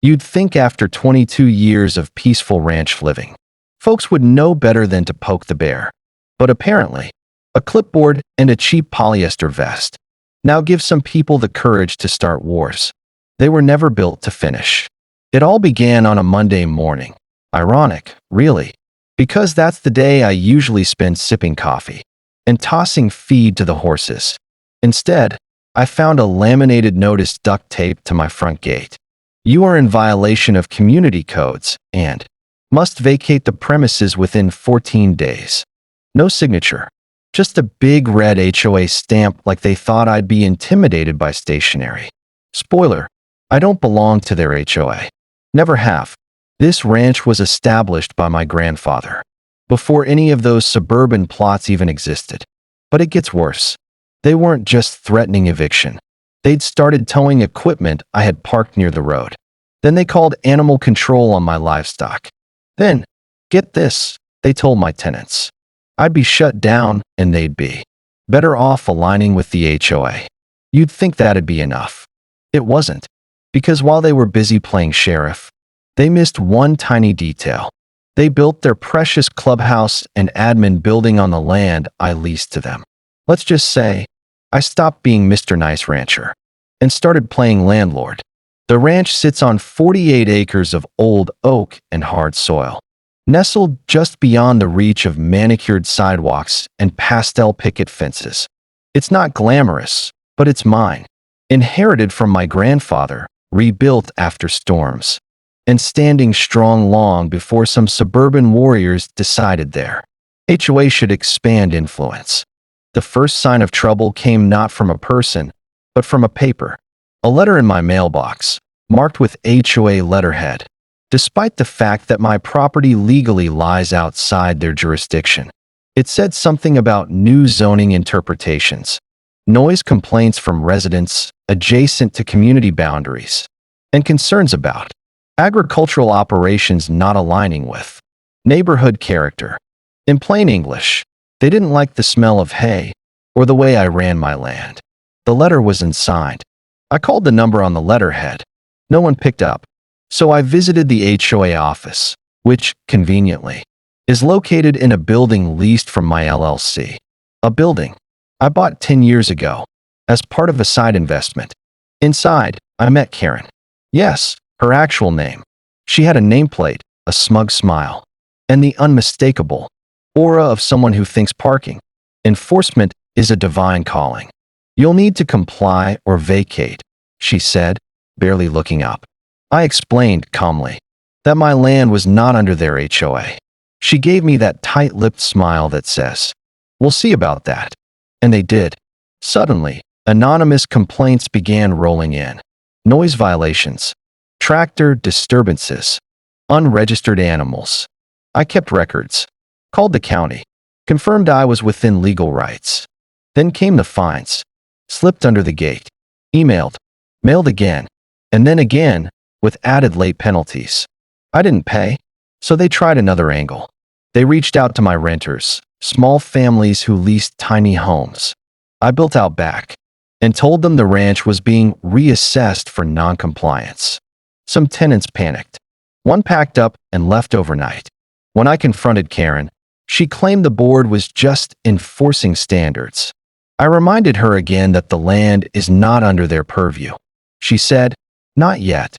You'd think after 22 years of peaceful ranch living, folks would know better than to poke the bear. But apparently, a clipboard and a cheap polyester vest now give some people the courage to start wars they were never built to finish. It all began on a Monday morning. Ironic, really, because that's the day I usually spend sipping coffee and tossing feed to the horses. Instead, I found a laminated notice duct taped to my front gate. You are in violation of community codes and must vacate the premises within 14 days. No signature, just a big red HOA stamp like they thought I'd be intimidated by stationery. Spoiler, I don't belong to their HOA. Never have. This ranch was established by my grandfather, before any of those suburban plots even existed. But it gets worse. They weren't just threatening eviction. They'd started towing equipment I had parked near the road. Then they called animal control on my livestock. Then, get this, they told my tenants I'd be shut down and they'd be better off aligning with the HOA. You'd think that'd be enough. It wasn't, because while they were busy playing sheriff, they missed one tiny detail. They built their precious clubhouse and admin building on the land I leased to them. Let's just say, I stopped being Mr. Nice Rancher and started playing landlord. The ranch sits on 48 acres of old oak and hard soil, nestled just beyond the reach of manicured sidewalks and pastel picket fences. It's not glamorous, but it's mine, inherited from my grandfather, rebuilt after storms, and standing strong long before some suburban warriors decided their HOA should expand influence. The first sign of trouble came not from a person, but from a paper. A letter in my mailbox, marked with HOA letterhead, despite the fact that my property legally lies outside their jurisdiction. It said something about new zoning interpretations, noise complaints from residents adjacent to community boundaries, and concerns about agricultural operations not aligning with neighborhood character. In plain English, they didn't like the smell of hay or the way I ran my land. The letter was unsigned. I called the number on the letterhead. No one picked up. So I visited the HOA office, which, conveniently, is located in a building leased from my LLC. A building I bought 10 years ago as part of a side investment. Inside, I met Karen. Yes, her actual name. She had a nameplate, a smug smile, and the unmistakable aura of someone who thinks parking enforcement is a divine calling. You'll need to comply or vacate, she said, barely looking up. I explained calmly that my land was not under their HOA. She gave me that tight-lipped smile that says, "We'll see about that." And they did. Suddenly, anonymous complaints began rolling in. Noise violations, tractor disturbances, unregistered animals. I kept records, called the county, confirmed I was within legal rights. Then came the fines. Slipped under the gate, emailed, mailed again, and then again, with added late penalties. I didn't pay, so they tried another angle. They reached out to my renters, small families who leased tiny homes I built out back, and told them the ranch was being reassessed for non-compliance. Some tenants panicked. One packed up and left overnight. When I confronted Karen, she claimed the board was just enforcing standards. I reminded her again that the land is not under their purview. She said, "Not yet."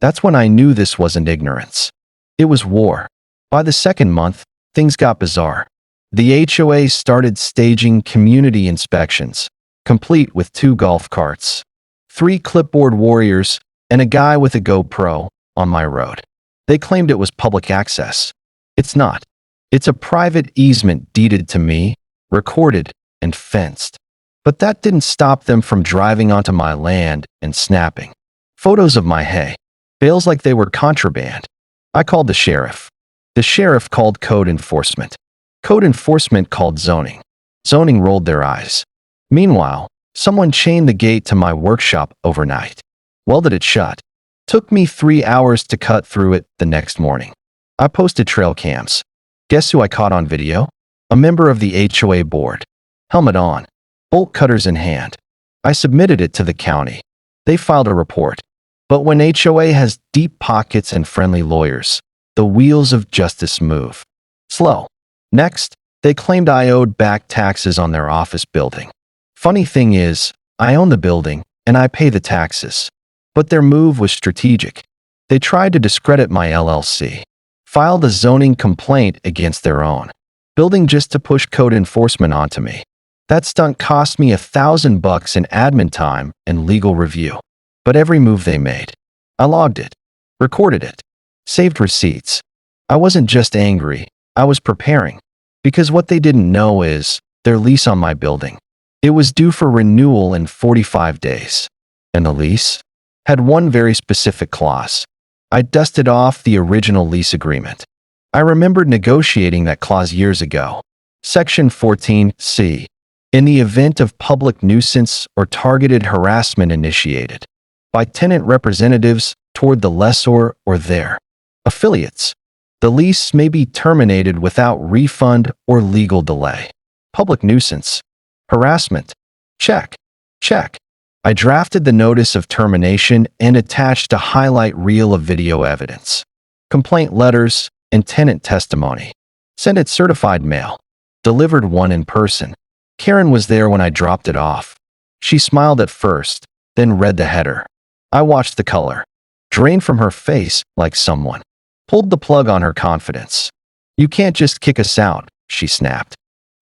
That's when I knew this wasn't ignorance. It was war. By the second month, things got bizarre. The HOA started staging community inspections, complete with 2 golf carts, 3 clipboard warriors, and a guy with a GoPro on my road. They claimed it was public access. It's not. It's a private easement deeded to me, recorded, and fenced. But that didn't stop them from driving onto my land and snapping photos of my hay, bales like they were contraband. I called the sheriff. The sheriff called code enforcement. Code enforcement called zoning. Zoning rolled their eyes. Meanwhile, someone chained the gate to my workshop overnight. Welded it shut. Took me 3 hours to cut through it the next morning. I posted trail cams. Guess who I caught on video? A member of the HOA board. Helmet on, bolt cutters in hand. I submitted it to the county. They filed a report. But when HOA has deep pockets and friendly lawyers, the wheels of justice move. Slow. Next, they claimed I owed back taxes on their office building. Funny thing is, I own the building and I pay the taxes. But their move was strategic. They tried to discredit my LLC, filed a zoning complaint against their own building just to push code enforcement onto me. That stunt cost me $1,000 in admin time and legal review. But every move they made, I logged it, recorded it, saved receipts. I wasn't just angry, I was preparing. Because what they didn't know is their lease on my building. It was due for renewal in 45 days. And the lease had one very specific clause. I dusted off the original lease agreement. I remembered negotiating that clause years ago. Section 14C. In the event of public nuisance or targeted harassment initiated by tenant representatives toward the lessor or their affiliates, the lease may be terminated without refund or legal delay. Public nuisance. Harassment. Check. Check. I drafted the notice of termination and attached a highlight reel of video evidence, complaint letters, and tenant testimony. Sent it certified mail. Delivered one in person. Karen was there when I dropped it off. She smiled at first, then read the header. I watched the color drain from her face like someone pulled the plug on her confidence. "You can't just kick us out," she snapped.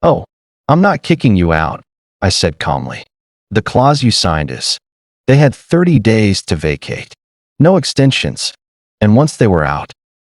"Oh, I'm not kicking you out," I said calmly. "The clause you signed is." They had 30 days to vacate. No extensions. And once they were out,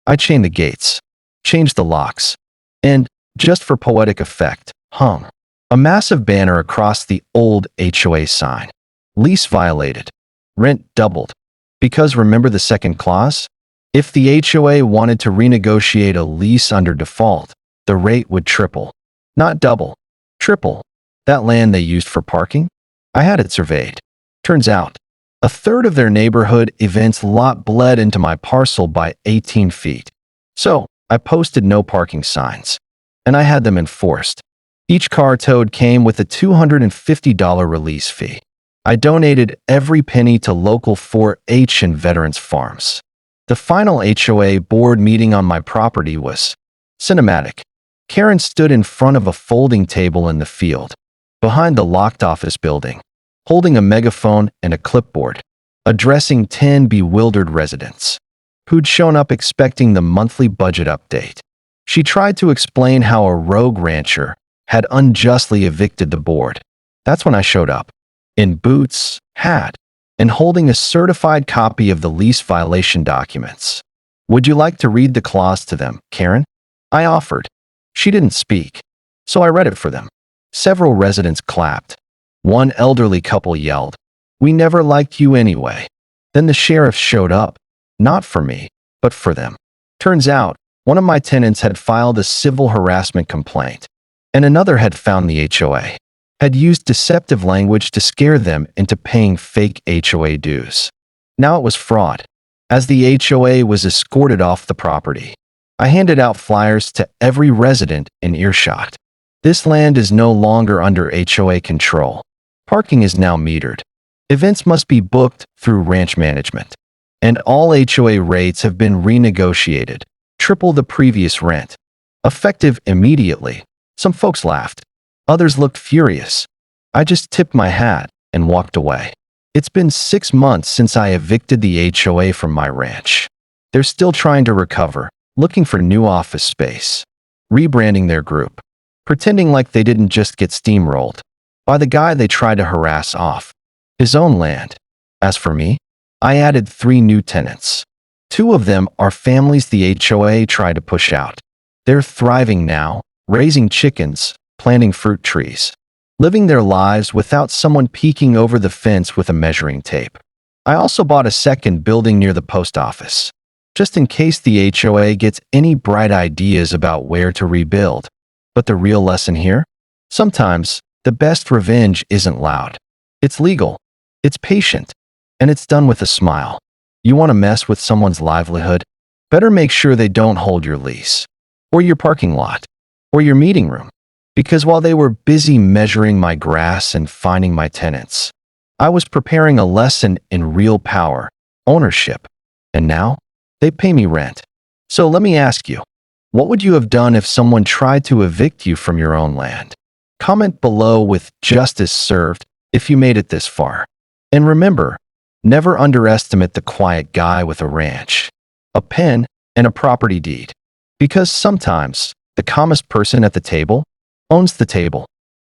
I chained the gates, changed the locks, and, just for poetic effect, hung a massive banner across the old HOA sign. Lease violated. Rent doubled. Because remember the second clause? If the HOA wanted to renegotiate a lease under default, the rate would triple. Not double. Triple. That land they used for parking? I had it surveyed. Turns out, a third of their neighborhood events lot bled into my parcel by 18 feet. So, I posted no parking signs. And I had them enforced. Each car towed came with a $250 release fee. I donated every penny to local 4-H and veterans farms. The final HOA board meeting on my property was cinematic. Karen stood in front of a folding table in the field, behind the locked office building, holding a megaphone and a clipboard, addressing 10 bewildered residents who'd shown up expecting the monthly budget update. She tried to explain how a rogue rancher had unjustly evicted the board. That's when I showed up, in boots, hat, and holding a certified copy of the lease violation documents. "Would you like to read the clause to them, Karen?" I offered. She didn't speak, so I read it for them. Several residents clapped. One elderly couple yelled, "We never liked you anyway." Then the sheriff showed up, not for me, but for them. Turns out, one of my tenants had filed a civil harassment complaint, and another had found the HOA had used deceptive language to scare them into paying fake HOA dues. Now it was fraud. As the HOA was escorted off the property, I handed out flyers to every resident in earshot. This land is no longer under HOA control. Parking is now metered. Events must be booked through ranch management. And all HOA rates have been renegotiated, triple the previous rent. Effective immediately. Some folks laughed. Others looked furious. I just tipped my hat and walked away. It's been 6 months since I evicted the HOA from my ranch. They're still trying to recover, looking for new office space, rebranding their group, pretending like they didn't just get steamrolled by the guy they tried to harass off his own land. As for me, I added 3 new tenants. 2 of them are families the HOA tried to push out. They're thriving now, raising chickens, planting fruit trees, living their lives without someone peeking over the fence with a measuring tape. I also bought a second building near the post office, just in case the HOA gets any bright ideas about where to rebuild. But the real lesson here? Sometimes, the best revenge isn't loud. It's legal, it's patient, and it's done with a smile. You want to mess with someone's livelihood? Better make sure they don't hold your lease, or your parking lot, or your meeting room. Because while they were busy measuring my grass and finding my tenants, I was preparing a lesson in real power ownership. And now, they pay me rent. So let me ask you, what would you have done if someone tried to evict you from your own land? Comment below with justice served if you made it this far. And remember, never underestimate the quiet guy with a ranch, a pen, and a property deed. Because sometimes, the calmest person at the table owns the table.